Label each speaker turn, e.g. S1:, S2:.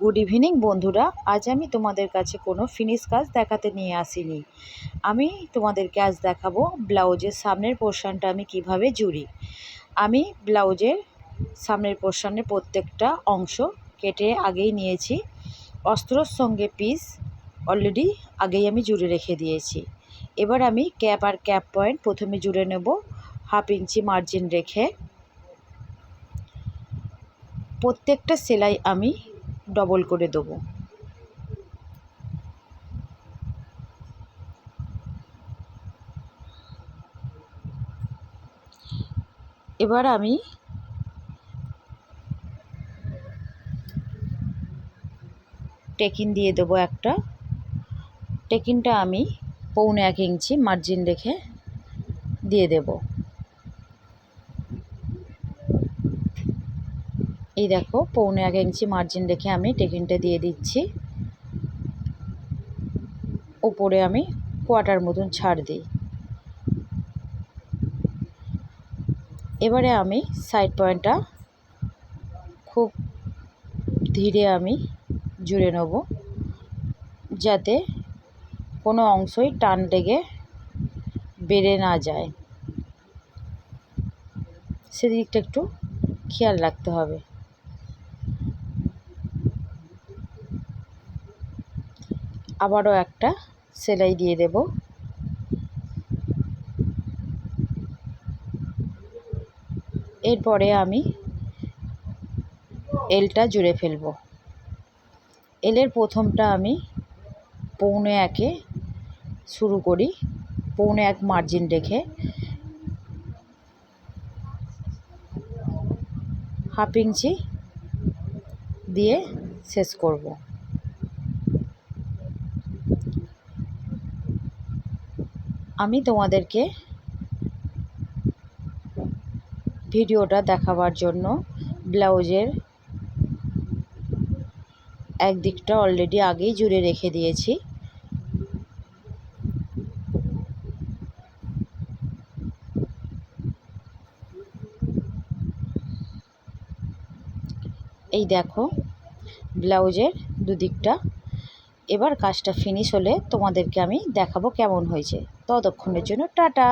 S1: Good evening বন্ধুরা। আজ আমি তোমাদের কাছে কোনো ফিনিশ কাজ দেখাতে নিয়ে আসিনি। আমি তোমাদেরকে আজ দেখাবো ব্লাউজের সামনের পোর্শনটা আমি কিভাবে জুড়ি। আমি ব্লাউজের সামনের পোর্শনের প্রত্যেকটা অংশ কেটে আগেই নিয়েছি। অস্ত্রর সঙ্গে পিস অলরেডি আগেই আমি জুড়ে রেখে দিয়েছি। এবার আমি ক্যাপ আর ক্যাপ পয়েন্ট প্রথমে জুড়ে নেব 1/2 ইঞ্চি মার্জিন রেখে। প্রত্যেকটা সেলাই আমি ডবল করে দেবো। এবার আমি টেকিন দিয়ে দেবো একটা। টেকিনটা আমি 1.25 ইঞ্চি মার্জিন রেখে দিয়ে দেব। এই দেখো 1.25 ইঞ্চি মার্জিন রেখে আমি টেকিনটা দিয়ে দিচ্ছি। উপরে আমি 1/4 মতন ছাড় দিই। এবারে আমি সাইড পয়েন্টটা খুব ধীরে আমি জুড়ে নেব, যাতে কোনো অংশই টান লেগে বেড়ে না যায়, সেদিকটা একটু খেয়াল রাখতে হবে। আবারও একটা সেলাই দিয়ে দেব। এরপরে আমি এলটা জুড়ে ফেলব। এলের প্রথমটা আমি 1.25 শুরু করি, 1.25 মার্জিন রেখে 1/2 ইঞ্চি দিয়ে শেষ করব। আমি তোমাদেরকে ভিডিওটা দেখাবার জন্য ব্লাউজের একদিকটা অলরেডি আগেই জুড়ে রেখে দিয়েছি। এই দেখো ব্লাউজের দুদিকটা। এবার কাজটা ফিনিশ হলে তোমাদেরকে আমি দেখাবো কেমন হয়েছে। ততক্ষণের জন্য টাটা।